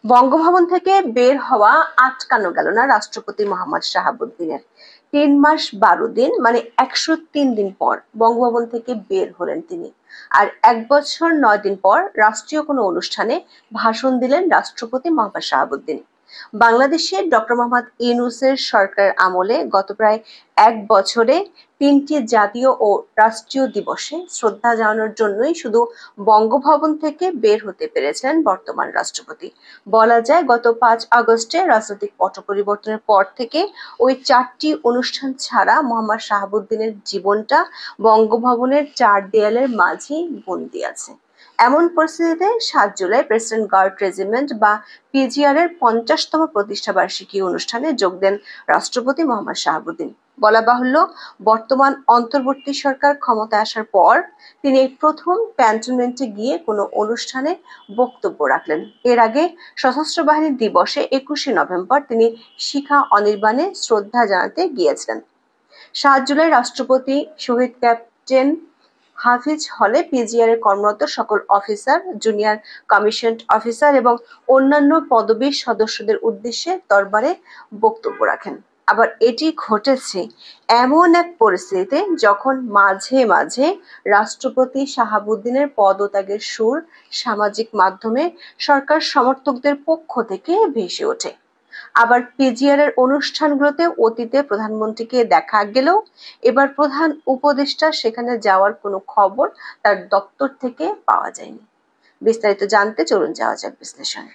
বঙ্গভবন থেকে বের হওয়া আটকানো গেল না রাষ্ট্রপতি মোহাম্মদ শাহাবুদ্দিনের। 3 মাস 12 দিন মানে 103 দিন পর বঙ্গভবন থেকে বের হলেন তিনি। আর 1 বছর 9 দিন পর রাষ্ট্রীয় কোনো অনুষ্ঠানে ভাষণ দিলেন রাষ্ট্রপতি মোহাম্মদ শাহাবুদ্দিন। বাংলাদেশে ডক্টর মোহাম্মদ ইউনূসের সরকারের আমলে গত প্রায় 1 বছরে 3টি জাতীয় ও রাষ্ট্রীয় দিবসে শ্রদ্ধা জানানোর জন্যই শুধু বঙ্গভবন থেকে বের হতে পেরেছিলেন বর্তমান রাষ্ট্রপতি। বলা যায় গত 5 আগস্টে রাজনৈতিক পট পরিবর্তনের পর থেকে ওই 4টি অনুষ্ঠান ছাড়া মোহাম্মদ শাহাবুদ্দিনের জীবনটা বঙ্গভবনের 4 দেয়ালের মাঝেই বন্দী আছে। এমন পরিস্থিতিতে 7 জুলাই প্রেসিডেন্ট গার্ড রেজিমেন্ট বা পিজিআর এর 50তম প্রতিষ্ঠাবার্ষিকী অনুষ্ঠানে যোগ দেন রাষ্ট্রপতি মোহাম্মদ শাহাবুদ্দিন। বলা বাহুল্য, বর্তমান অন্তর্বর্তী সরকার ক্ষমতায় আসার পর তিনি এই প্রথম ক্যান্টনমেন্টে গিয়ে কোনো অনুষ্ঠানে বক্তব্য রাখলেন। এর আগে সশস্ত্র বাহিনী দিবসে 21শে নভেম্বর তিনি শিখা অনির্বাণে শ্রদ্ধা জানাতে গিয়েছিলেন। 7 জুলাই রাষ্ট্রপতি শহীদ ক্যাপ্টেন হাফিজ হলে পিজিআর এর কর্মরত সকল অফিসার, জুনিয়র কমিশনড অফিসার এবং অন্যান্য পদবীর সদস্যদের উদ্দেশ্যে দরবারে বক্তব্য রাখেন। আবার এটি ঘটেছে এমন এক পরিস্থিতিতে যখন মাঝে মাঝে রাষ্ট্রপতি শাহাবুদ্দিনের পদত্যাগের সুর সামাজিক মাধ্যমে সরকার সমর্থকদের পক্ষ থেকে ভেসে ওঠে। আবার পিজিআর এর অনুষ্ঠানগুলোতে অতীতে প্রধানমন্ত্রীকে দেখা গেলেও এবার প্রধান উপদেষ্টা সেখানে যাওয়ার কোনো খবর তার দপ্তর থেকে পাওয়া যায়নি। বিস্তারিত জানতে চলুন যাওয়া যাক বিশ্লেষণে।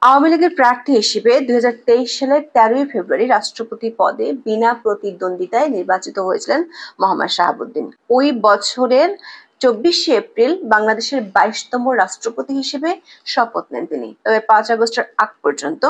আওয়ামী লীগের প্রার্থী হিসেবে 2023 সালের 13 ফেব্রুয়ারি রাষ্ট্রপতি পদে বিনা প্রতিদ্বন্দ্বিতায় নির্বাচিত হয়েছিলেন মোহাম্মদ শাহাবুদ্দিন। ওই বছরের 24শে এপ্রিল বাংলাদেশের 22তম রাষ্ট্রপতি হিসেবে শপথ নেন তিনি। তবে 5 আগস্টের আগ পর্যন্ত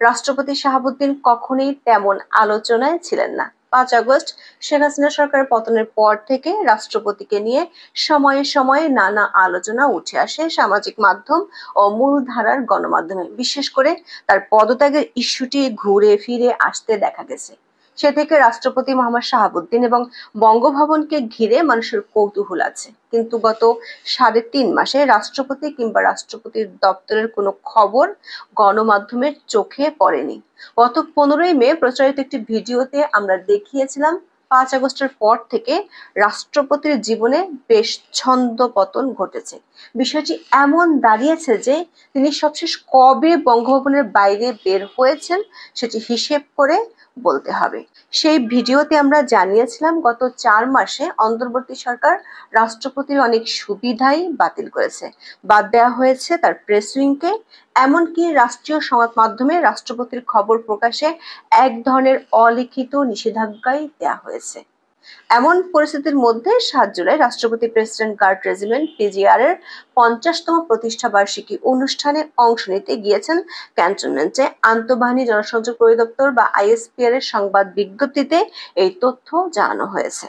রাষ্ট্রপতি শাহাবুদ্দিন কখনোই তেমন আলোচনায় ছিলেন না। 5 আগস্ট শেখ হাসিনা সরকারের পতনের পর থেকে রাষ্ট্রপতিকে নিয়ে সময়ে সময়ে নানা আলোচনা উঠে আসে সামাজিক মাধ্যম ও মূলধারার গণমাধ্যমে। বিশেষ করে তার পদত্যাগের ইস্যুটি ঘুরে ফিরে আসতে দেখা গেছে। সে থেকে রাষ্ট্রপতি মোহাম্মদ শাহাবুদ্দিন এবং বঙ্গভবনকে ঘিরে মানুষের কৌতূহল আছে, কিন্তু গত 3.5 মাসে রাষ্ট্রপতি কিংবা রাষ্ট্রপতির দপ্তরের কোনো খবর গণমাধ্যমের চোখে পড়েনি। গত 15ই মে প্রচারিত একটি ভিডিওতে আমরা দেখিয়েছিলাম 5 আগস্টের পর থেকে রাষ্ট্রপতির জীবনে বেশ ছন্দপতন ঘটেছে। বিষয়টি এমন দাঁড়িয়েছে যে তিনি সবশেষ কবে বঙ্গভবনের বাইরে বের হয়েছেন সেটি হিসেব করে বলতে হবে। সেই ভিডিওতে আমরা জানিয়েছিলাম গত 4 মাসে অন্তর্বর্তী সরকার রাষ্ট্রপতির অনেক সুবিধাই বাতিল করেছে, বাদ দেওয়া হয়েছে তার প্রেস উইংকে, এমনকি রাষ্ট্রীয় সংবাদ মাধ্যমে রাষ্ট্রপতির খবর প্রকাশে এক ধরনের অলিখিত নিষেধাজ্ঞাই দেওয়া হয়েছে। এমন পরিস্থিতির মধ্যে 7 জুলাই রাষ্ট্রপতি প্রেসিডেন্ট গার্ড রেজিমেন্ট পিজিআর এর 50তম প্রতিষ্ঠাবার্ষিকী অনুষ্ঠানে অংশ নিতে গিয়েছেন ক্যান্টনমেন্টে। আন্তঃবাহিনী জনসংযোগ পরিদপ্তর বা আইএসপিআর এর সংবাদ বিজ্ঞপ্তিতে এই তথ্য জানানো হয়েছে।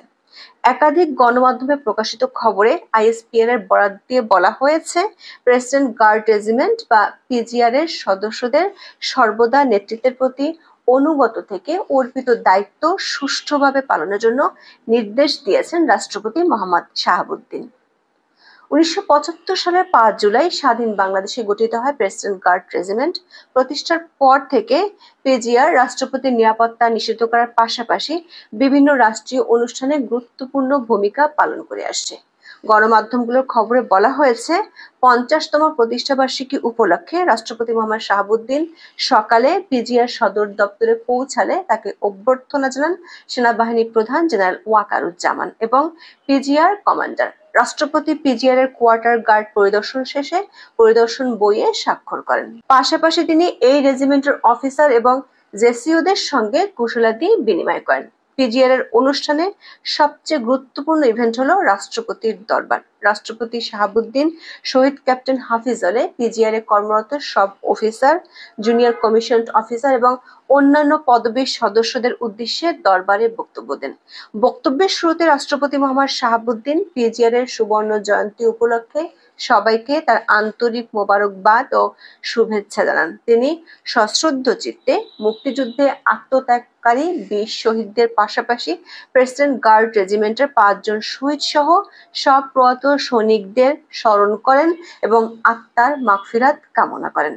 একাধিক গণমাধ্যমে প্রকাশিত খবরে আইএসপিআর এর বরাত দিয়ে বলা হয়েছে, প্রেসিডেন্ট গার্ড রেজিমেন্ট বা পিজিআর এর সদস্যদের সর্বদা নেতৃত্বের প্রতি অনুগত থেকে অর্পিত দায়িত্ব সুষ্ঠুভাবে পালনের জন্য নির্দেশ দিয়েছেন রাষ্ট্রপতি মোহাম্মদ শাহাবুদ্দিন। 1975 সালের 5 জুলাই স্বাধীন বাংলাদেশে গঠিত হয় প্রেসিডেন্ট গার্ড রেজিমেন্ট। প্রতিষ্ঠার পর থেকে পিজিআর রাষ্ট্রপতির নিরাপত্তা নিশ্চিত করার পাশাপাশি বিভিন্ন রাষ্ট্রীয় অনুষ্ঠানে গুরুত্বপূর্ণ ভূমিকা পালন করে আসছে। গণমাধ্যমগুলোর খবরে বলা হয়েছে, 50তম প্রতিষ্ঠাবার্ষিকী উপলক্ষে রাষ্ট্রপতি মোহাম্মদ শাহাবুদ্দিন সকালে পিজিআর সদর দপ্তরে পৌঁছালে তাকে অভ্যর্থনা জানান সেনাবাহিনী প্রধান জেনারেল ওয়াকারুজ্জামান এবং পিজিআর কমান্ডার। রাষ্ট্রপতি পিজিআর এর কোয়ার্টার গার্ড পরিদর্শন শেষে পরিদর্শন বইয়ে স্বাক্ষর করেন। পাশাপাশি তিনি এই রেজিমেন্টের অফিসার এবং জেসিওদের সঙ্গে কুশলাদি বিনিময় করেন। পিজিআর এর অনুষ্ঠানে সবচেয়ে গুরুত্বপূর্ণ ইভেন্ট হলো রাষ্ট্রপতির দরবার। রাষ্ট্রপতি শাহাবুদ্দিন শহীদ ক্যাপ্টেন হাফিজ হলে পিজিআর এ কর্মরত সব অফিসার, জুনিয়র কমিশনড অফিসার এবং অন্যান্য পদবীর সদস্যদের উদ্দেশ্যে দরবারে বক্তব্য দেন। বক্তব্যের শুরুতে রাষ্ট্রপতি মোহাম্মদ শাহাবুদ্দিন পিজিআর এর সুবর্ণ জয়ন্তী উপলক্ষে সবাইকে তার আন্তরিক মোবারকবাদ ও শুভেচ্ছা জানান। তিনি সশ্রদ্ধ চিত্তে মুক্তিযুদ্ধে আত্মত্যাগকারী বীর শহীদদের পাশাপাশি প্রেসিডেন্ট গার্ড রেজিমেন্টের 5 জন শহীদ সহ সব প্রয়াত সৈনিকদের স্মরণ করেন এবং আত্মার মাগফিরাত কামনা করেন।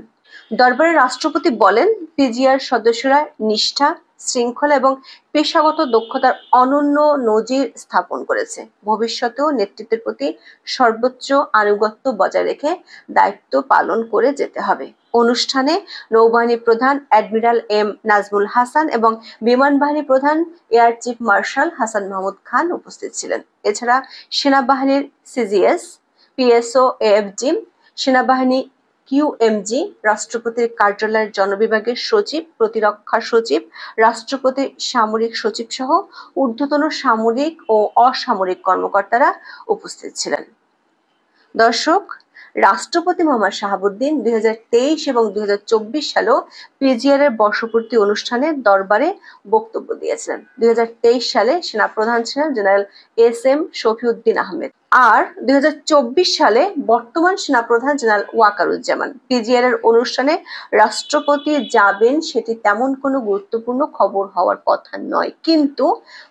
দরবারে রাষ্ট্রপতি বলেন, পিজিআর সদস্যরা নিষ্ঠা, শৃঙ্খলা এবং পেশাগত দক্ষতার অনন্য নজির স্থাপন করেছে। ভবিষ্যতেও নেতৃত্বের প্রতি সর্বোচ্চ আনুগত্য বজায় রেখে দায়িত্ব পালন করে যেতে হবে। অনুষ্ঠানে নৌবাহিনী প্রধান অ্যাডমিরাল এম নাজমুল হাসান এবং বিমান বাহিনী প্রধান air chief marshal Hasan Mahmud Khan উপস্থিত ছিলেন। এছাড়া সেনাবাহিনীর সিজিএস, পিএসও, এএফজি, সেনাবাহিনী কিউএমজি, রাষ্ট্রপতির কার্যালয়ের জনবিভাগের সচিব, প্রতিরক্ষা সচিব, রাষ্ট্রপতির সামরিক সচিব সহ ঊর্ধ্বতন সামরিক ও অসামরিক কর্মকর্তারা উপস্থিত ছিলেন। দর্শক, রাষ্ট্রপতি মোহাম্মদ শাহাবুদ্দিন 2023 এবং 2024 সালেও পিজিআর এর বর্ষপূর্তি অনুষ্ঠানে দরবারে বক্তব্য দিয়েছিলেন। 2023 সালে সেনাপ্রধান ছিলেন জেনারেল এস.এম. শফিউদ্দিন আহমেদ, আর 2024 সালে বর্তমান সেনাপ্রধান জেনারেল ওয়াকারুজ্জামান। পিজিআর এর অনুষ্ঠানে রাষ্ট্রপতি যাবেন সেটি তেমন কোনো গুরুত্বপূর্ণ খবর হওয়ার কথা নয়, কিন্তু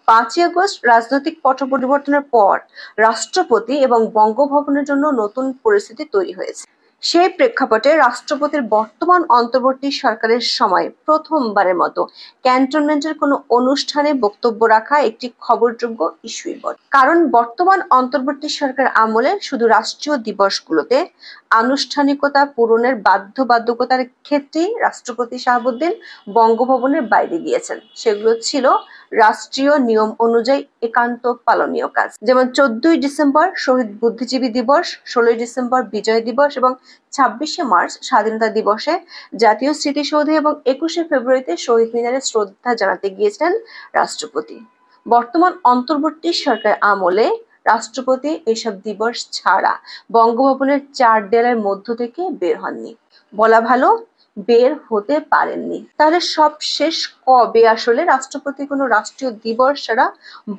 5ই আগস্ট রাজনৈতিক পট পরিবর্তনের পর রাষ্ট্রপতি এবং বঙ্গভবনের জন্য নতুন পরিস্থিতি তৈরি হয়েছে। সেই প্রেক্ষাপটে রাষ্ট্রপতির বর্তমান অন্তর্বর্তী সরকারের সময় প্রথমবারের মতো ক্যান্টনমেন্টের কোনো অনুষ্ঠানে বক্তব্য রাখা একটি খবরযোগ্য ইস্যুই বটে। কারণ বর্তমান অন্তর্বর্তী সরকার আমলে শুধু রাষ্ট্রীয় দিবসগুলোতে আনুষ্ঠানিকতা পূরণের বাধ্যবাধকতার ক্ষেত্রেই রাষ্ট্রপতি শাহাবুদ্দিন বঙ্গভবনের বাইরে গিয়েছেন। সেগুলো ছিল রাষ্ট্রীয় নিয়ম অনুযায়ী একান্ত পালনীয় কাজ, যেমন 14ই ডিসেম্বর শহীদ বুদ্ধিজীবী দিবস, 16ই ডিসেম্বর বিজয় দিবস এবং 26শে মার্চ স্বাধীনতা দিবসে জাতীয় স্মৃতিসৌধে এবং 21শে ফেব্রুয়ারিতে শহীদ মিনারে শ্রদ্ধা জানাতে গিয়েছিলেন রাষ্ট্রপতি। বর্তমান অন্তর্বর্তী সরকার আমলে রাষ্ট্রপতি এসব দিবস ছাড়া বঙ্গভবনের 4 দেয়ালের মধ্য থেকে বের হননি, বলা ভালো বের হতে পারেননি। তাহলে সব শেষ কবে আসলে রাষ্ট্রপতি কোনো রাষ্ট্রীয় দিবস ছাড়া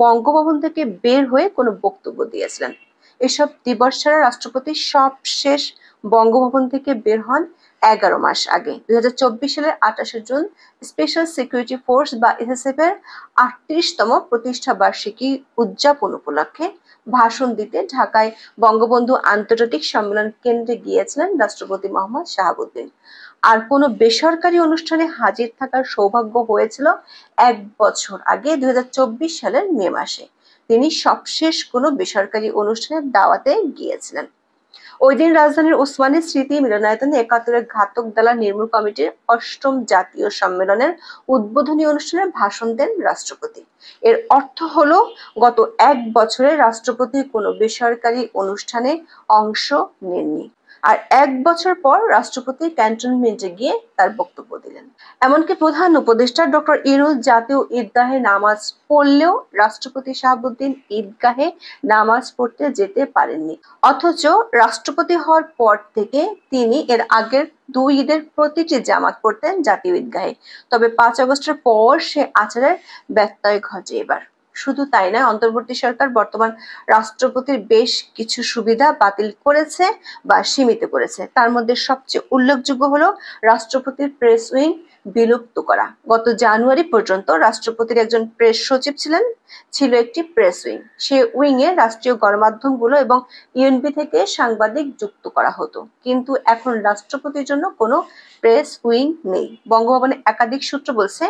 বঙ্গভবন থেকে বের হয়ে কোনো বক্তব্য দিয়েছিলেন? এসব দিবস ছাড়া রাষ্ট্রপতি সব শেষ বঙ্গভবন থেকে বের হন 11 মাস আগে। 2024 সালের 28শে জুন স্পেশাল সিকিউরিটি ফোর্স বা এসএসএফ এর 38তম প্রতিষ্ঠা বার্ষিকী উদযাপন উপলক্ষে ভাষণ দিতে ঢাকায় বঙ্গবন্ধু আন্তর্জাতিক সম্মেলন কেন্দ্রে গিয়েছিলেন রাষ্ট্রপতি মোহাম্মদ শাহাবুদ্দিন। আর কোনো বেসরকারি অনুষ্ঠানে হাজির থাকার সৌভাগ্য হয়েছিল 1 বছর আগে 2024 সালের মে মাসে। তিনি সবশেষ কোনো বেসরকারি অনুষ্ঠানের দাওয়াতে গিয়েছিলেন। ওই দিন রাজধানীর ওসমানী স্মৃতি মিলনায়তনে 71-এর ঘাতক দালাল নির্মূল কমিটির 8ম জাতীয় সম্মেলনের উদ্বোধনী অনুষ্ঠানে ভাষণ দেন রাষ্ট্রপতি। এর অর্থ হলো গত 1 বছরে রাষ্ট্রপতি কোনো বেসরকারি অনুষ্ঠানে অংশ নেননি। আর 1 বছর পর রাষ্ট্রপতি ক্যান্টনমেন্টে গিয়ে তার বক্তব্য দিলেন। এমনকি প্রধান উপদেষ্টা ডক্টর ইউনূস জাতীয় ঈদগাহে নামাজ পড়লেও রাষ্ট্রপতি শাহাবুদ্দিন ঈদগাহে নামাজ পড়তে যেতে পারেননি। অথচ রাষ্ট্রপতি হওয়ার পর থেকে তিনি এর আগের 2 ঈদের প্রতিটি জামাত পড়তেন জাতীয় ঈদগাহে। তবে 5 আগস্টের পর সে আচারের ব্যত্যয় ঘটে এবার। শুধু তাই নয়, অন্তর্বর্তী সরকার বর্তমান রাষ্ট্রপতির বেশ কিছু সুবিধা বাতিল করেছে বা সীমিত করেছে। তার মধ্যে সবচেয়ে উল্লেখযোগ্য হলো রাষ্ট্রপতির প্রেস উইং বিলুপ্ত করা। গত জানুয়ারি পর্যন্ত রাষ্ট্রপতির একজন প্রেস সচিব ছিল একটি প্রেস উইং। সে উইং এ রাষ্ট্রীয় গণমাধ্যমগুলো এবং ইউএনপি থেকে সাংবাদিক যুক্ত করা হতো, কিন্তু এখন রাষ্ট্রপতির জন্য কোনো প্রেস উইং নেই। বঙ্গভবনে একাধিক সূত্র বলছে,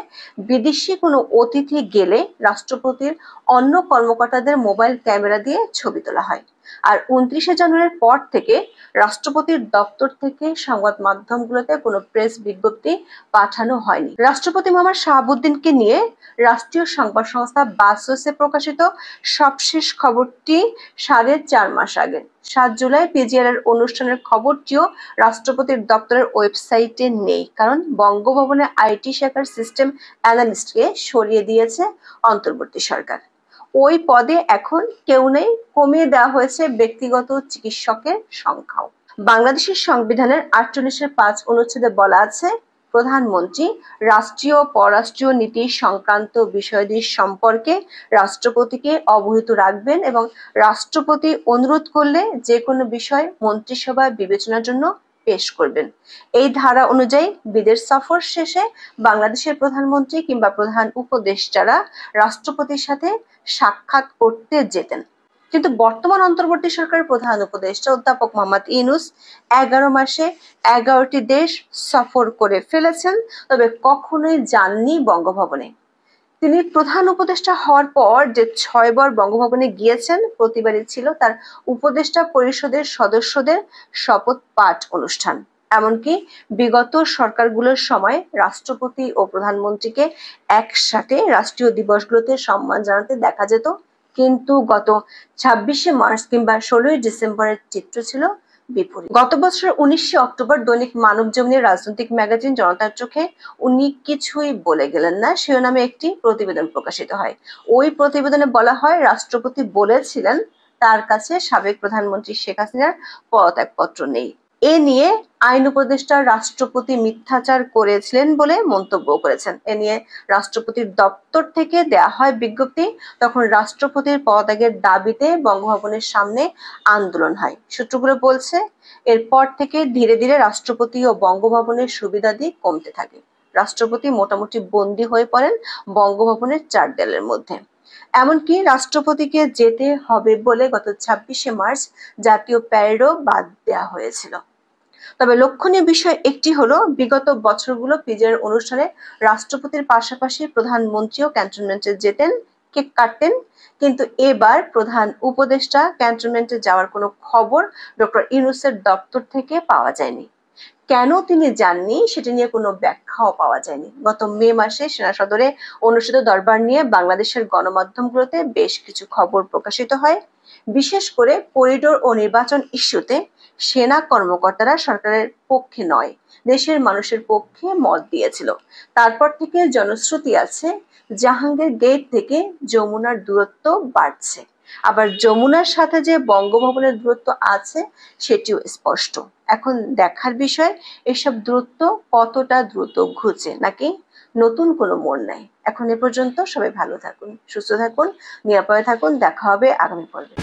বিদেশি কোনো অতিথি গেলে রাষ্ট্রপতির অন্য কর্মকর্তাদের মোবাইল ক্যামেরা দিয়ে ছবি তোলা হয়। আর 29শে জানুয়ারির পর থেকে রাষ্ট্রপতির দপ্তর থেকে সংবাদ মাধ্যমগুলোতে কোনো প্রেস বিজ্ঞপ্তি পাঠানো হয়নি। রাষ্ট্রপতি মোহাম্মদ শাহাবুদ্দিনকে নিয়ে রাষ্ট্রীয় সংবাদ সংস্থা বাসসে প্রকাশিত সবশেষ খবরটি 4.5 মাস আগে। 7 জুলাই পিজিআর এর অনুষ্ঠানের খবরটিও রাষ্ট্রপতির দপ্তরের ওয়েবসাইটে নেই, কারণ বঙ্গভবনের আইটি শাখার সিস্টেম অ্যানালিস্টকে সরিয়ে দিয়েছে অন্তর্বর্তী সরকার। ওই পদে এখন কেউ নেই, কমিয়ে দেওয়া হয়েছে ব্যক্তিগত চিকিৎসকের সংখ্যাও। বাংলাদেশের সংবিধানের 48-এর 5 অনুচ্ছেদে বলা আছে, প্রধানমন্ত্রী রাষ্ট্রীয় পররাষ্ট্রীয় নীতি সংক্রান্ত বিষয়াদি সম্পর্কে রাষ্ট্রপতিকে অবহিত রাখবেন এবং রাষ্ট্রপতি অনুরোধ করলে যে কোনো বিষয় মন্ত্রিসভায় বিবেচনার জন্য পেশ করবেন। এই ধারা অনুযায়ী বিদেশ সফর শেষে বাংলাদেশের প্রধানমন্ত্রী কিংবা প্রধান উপদেষ্টারা রাষ্ট্রপতির সাথে সাক্ষাৎ করতে যেতেন। কিন্তু বর্তমান অন্তর্বর্তী সরকারের প্রধান উপদেষ্টা অধ্যাপক মোহাম্মদ ইউনূস 11 মাসে 11টি দেশ সফর করে ফেলেছেন, তবে কখনোই যাননি বঙ্গভবনে। তিনি প্রধান উপদেষ্টা হওয়ার পর যে 6 বার বঙ্গভবনে গিয়েছেন, প্রতিবারই ছিল তার উপদেষ্টা পরিষদের সদস্যদের শপথ পাঠ অনুষ্ঠান। এমনকি বিগত সরকারগুলোর সময় রাষ্ট্রপতি ও প্রধানমন্ত্রীকে একসাথে রাষ্ট্রীয় দিবসগুলোতে সম্মান জানাতে দেখা যেত, কিন্তু গত 26শে মার্চ কিংবা 16ই ডিসেম্বরের চিত্র ছিল বিপরীত। গত বছর 19শে অক্টোবর দৈনিক মানবজমিনের রাজনৈতিক ম্যাগাজিন জনতার চোখে উনি কিছুই বলে গেলেন না শিরোনামে একটি প্রতিবেদন প্রকাশিত হয়। ওই প্রতিবেদনে বলা হয়, রাষ্ট্রপতি বলেছিলেন তার কাছে সাবেক প্রধানমন্ত্রী শেখ হাসিনার পদত্যাগপত্র নেই। এ নিয়ে আইন উপদেষ্টা রাষ্ট্রপতি মিথ্যাচার করেছিলেন বলে মন্তব্য করেছেন। এ নিয়ে রাষ্ট্রপতির দপ্তর থেকে দেয়া হয় বিজ্ঞপ্তি। তখন রাষ্ট্রপতির পদত্যাগের দাবিতে বঙ্গভবনের সামনে আন্দোলন হয়। সূত্রগুলো বলছে, এরপর থেকে ধীরে ধীরে রাষ্ট্রপতি ও বঙ্গভবনের সুবিধাদি কমতে থাকে। রাষ্ট্রপতি মোটামুটি বন্দী হয়ে পড়েন বঙ্গভবনের 4 দেয়ালের মধ্যে। এমনকি রাষ্ট্রপতিকে যেতে হবে বলে গত 26শে মার্চ জাতীয় প্যারেডও বাদ দেওয়া হয়েছিল। তবে লক্ষণীয় বিষয় একটি হলো, বিগত বছরগুলো পিজের অনুষ্ঠানে রাষ্ট্রপতির পাশাপাশি প্রধানমন্ত্রীও ক্যান্টনমেন্টে যেতেন, কেক কাটতেন, কিন্তু এবার প্রধান উপদেষ্টা ক্যান্টনমেন্টে যাওয়ার কোনো খবর ডক্টর ইউনূসের দপ্তর থেকে পাওয়া যায়নি। কেন তিনি যাননি সেটা নিয়ে কোনো ব্যাখ্যাও পাওয়া যায়নি। গত মে মাসে সেনা সদরে অনুষ্ঠিত দরবার নিয়ে বাংলাদেশের গণমাধ্যমগুলোতে বেশ কিছু খবর প্রকাশিত হয়। বিশেষ করে করিডোর ও নির্বাচন ইস্যুতে সেনা কর্মকর্তারা সরকারের পক্ষে নয়, দেশের মানুষের পক্ষে মত দিয়েছিল। তারপর থেকে জনশ্রুতি আছে, জাহাঙ্গীর গেট থেকে যমুনার দূরত্ব বাড়ছে। আবার যমুনার সাথে যে বঙ্গভবনের দূরত্ব আছে সেটিও স্পষ্ট। এখন দেখার বিষয়, এসব দূরত্ব কতটা দ্রুত ঘুচে নাকি নতুন কোনো মোড় নেয়। এখন এ পর্যন্ত। সবাই ভালো থাকুন, সুস্থ থাকুন, নিরাপদে থাকুন। দেখা হবে আগামী পর্বে।